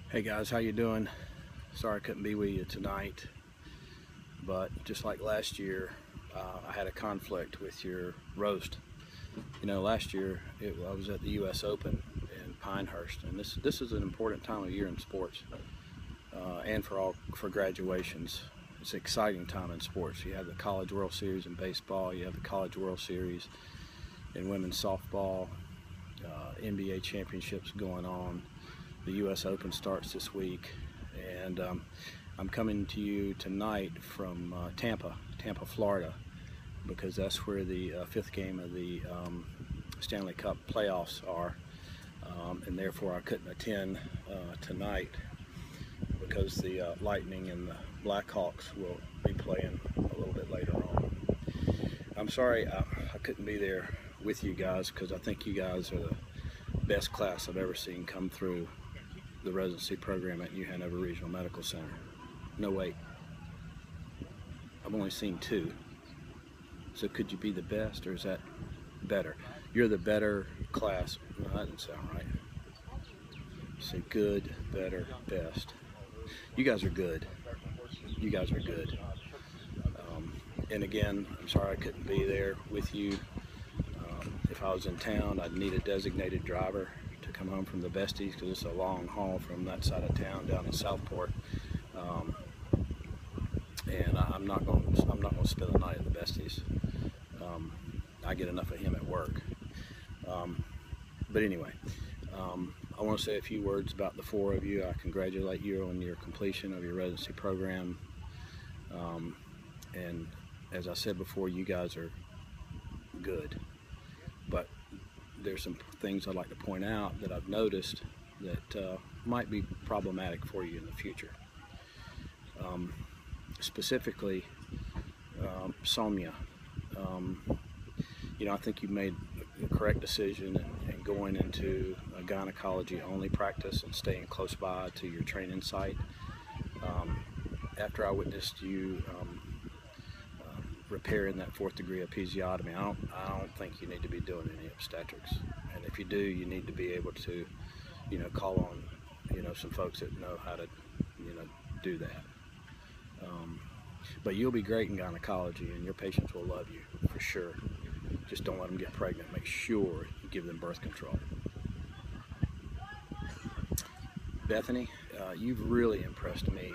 Hey guys, how you doing? Sorry I couldn't be with you tonight, but just like last year, I had a conflict with your roast. You know, last year I was at the U.S. Open in Pinehurst, and this is an important time of year in sports, and for graduations. It's an exciting time in sports. You have the College World Series in baseball, you have the College World Series in women's softball, NBA championships going on. The U.S. Open starts this week, and I'm coming to you tonight from Tampa, Florida, because that's where the fifth game of the Stanley Cup playoffs are, and therefore I couldn't attend tonight because the Lightning and the Blackhawks will be playing a little bit later on. I'm sorry I couldn't be there with you guys, because I think you guys are the best class I've ever seen come through the residency program at New Hanover Regional Medical Center. No, wait, I've only seen two. So could you be the best, or is that better? You're the better class. No, that doesn't sound right. Say good, better, best. You guys are good. You guys are good. And again, I'm sorry I couldn't be there with you. If I was in town, I'd need a designated driver to come home from the Besties, because it's a long haul from that side of town down in Southport, and I'm not going to spend the night at the Besties. I get enough of him at work. But anyway, I want to say a few words about the four of you. I congratulate you on your completion of your residency program, and as I said before, you guys are good, but there's some things I'd like to point out that I've noticed that might be problematic for you in the future. Specifically, Soumya. You know, I think you made the correct decision in going into a gynecology only practice and staying close by to your training site. After I witnessed you repairing that 4th degree episiotomy, I don't think you need to be doing any obstetrics. And if you do, you need to be able to, you know, call on, you know, some folks that know how to, you know, do that. But you'll be great in gynecology, and your patients will love you for sure. Just don't let them get pregnant. Make sure you give them birth control. Bethany, you've really impressed me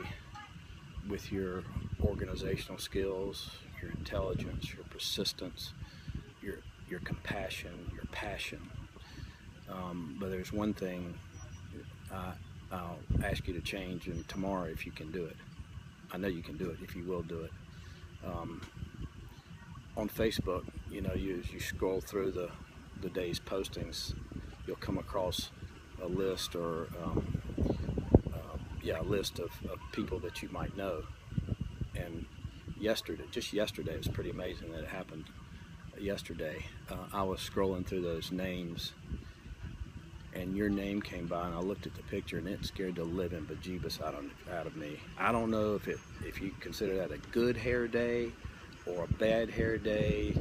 with your organizational skills, your intelligence, your persistence, your compassion, your passion. But there's one thing I'll ask you to change, and tomorrow, if you can do it. I know you can do it if you will do it. On Facebook, you know, as you scroll through the day's postings, you'll come across a list, or a list of people that you might know. And just yesterday, it was pretty amazing that it happened yesterday. I was scrolling through those names, and your name came by, and I looked at the picture, and it scared the living bejeebus out of me. I don't know if you consider that a good hair day or a bad hair day.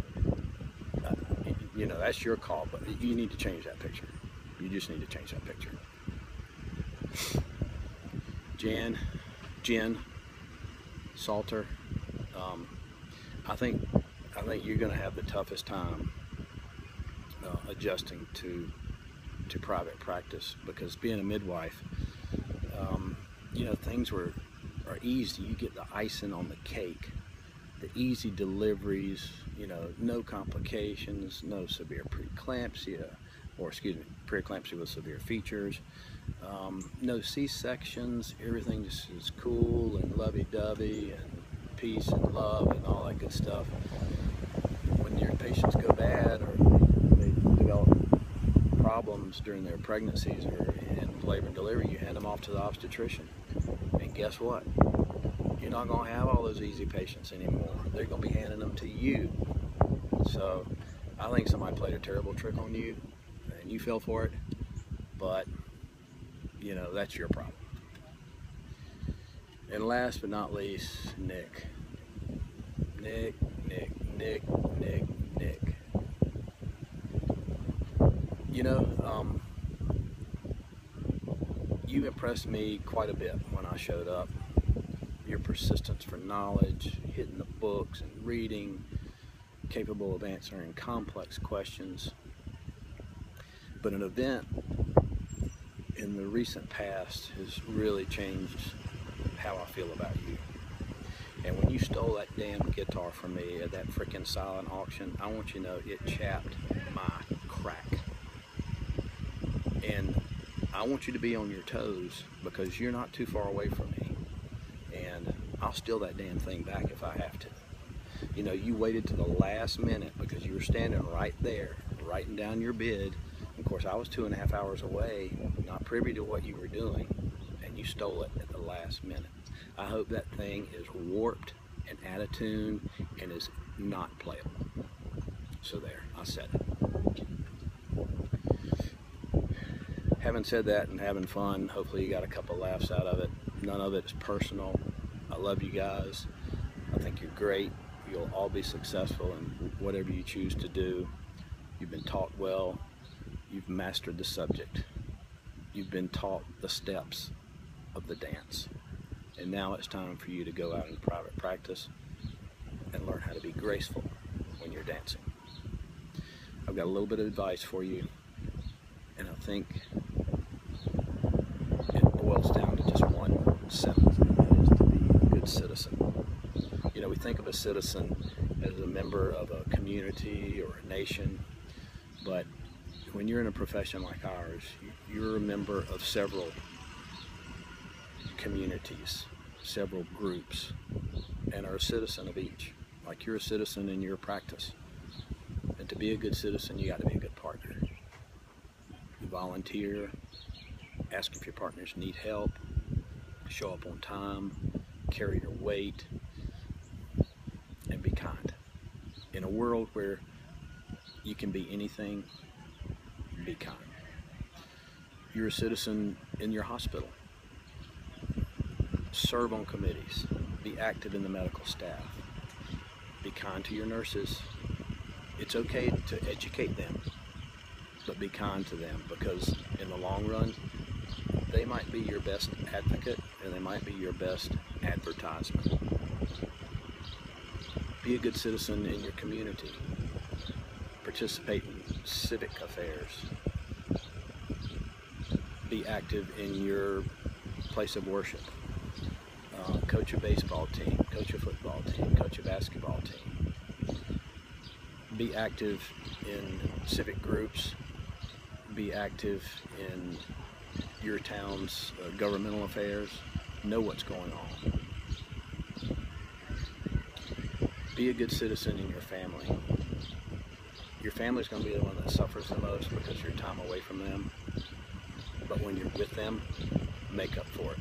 You know, that's your call, but you need to change that picture. You just need to change that picture. Jen Salter, I think you're going to have the toughest time adjusting to private practice, because being a midwife, you know, things are easy. You get the icing on the cake, the easy deliveries, you know, no complications, no severe preeclampsia, preeclampsia with severe features, no C-sections. Everything just is cool and lovey-dovey and peace and love and all that good stuff. When your patients go bad, or they develop problems during their pregnancies or in labor and delivery, you hand them off to the obstetrician. And guess what? You're not going to have all those easy patients anymore. They're going to be handing them to you. So I think somebody played a terrible trick on you, and you fell for it. But, you know, that's your problem. And last but not least, Nick. You know, you impressed me quite a bit when I showed up. Your persistence for knowledge, hitting the books and reading, capable of answering complex questions. But an event in the recent past has really changed how I feel about you. And when you stole that damn guitar from me at that freaking silent auction, I want you to know it chapped my crack. And I want you to be on your toes because you're not too far away from me. And I'll steal that damn thing back if I have to. You know, you waited to the last minute because you were standing right there, writing down your bid. Of course, I was 2.5 hours away, not privy to what you were doing, and you stole it at the last minute. I hope that thing is warped and out of tune and is not playable. So there, I said it. Having said that and having fun, hopefully you got a couple laughs out of it. None of it is personal. I love you guys. I think you're great. You'll all be successful in whatever you choose to do. You've been taught well. You've mastered the subject. You've been taught the steps of the dance. And now it's time for you to go out in private practice and learn how to be graceful when you're dancing. I've got a little bit of advice for you, and I think it boils down to just one sentence, and that is to be a good citizen. You know, we think of a citizen as a member of a community or a nation, but when you're in a profession like ours, you're a member of several communities, several groups, and are a citizen of each. Like you're a citizen in your practice. And to be a good citizen, you got to be a good partner. You volunteer, ask if your partners need help, show up on time, carry your weight, and be kind. In a world where you can be anything, be kind. You're a citizen in your hospital. Serve on committees. Be active in the medical staff. Be kind to your nurses. It's okay to educate them, but be kind to them because in the long run, they might be your best advocate and they might be your best advertisement. Be a good citizen in your community. Participate in civic affairs. Be active in your place of worship. Coach a baseball team, coach a football team, coach a basketball team. Be active in civic groups. Be active in your town's governmental affairs. Know what's going on. Be a good citizen in your family. Your family's going to be the one that suffers the most because your time away from them. But when you're with them, make up for it.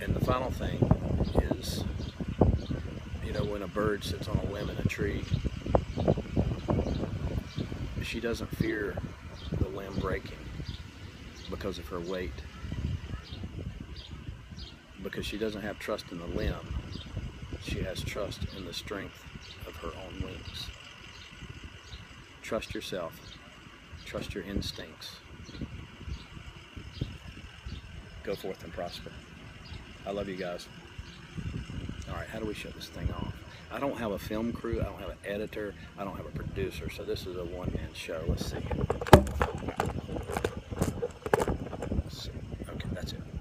And the final thing is, you know, when a bird sits on a limb in a tree, she doesn't fear the limb breaking because of her weight, because she doesn't have trust in the limb. She has trust in the strength of her own wings. Trust yourself. Trust your instincts. Go forth and prosper. I love you guys. All right, how do we shut this thing off? I don't have a film crew. I don't have an editor. I don't have a producer. So this is a one-man show. Let's see.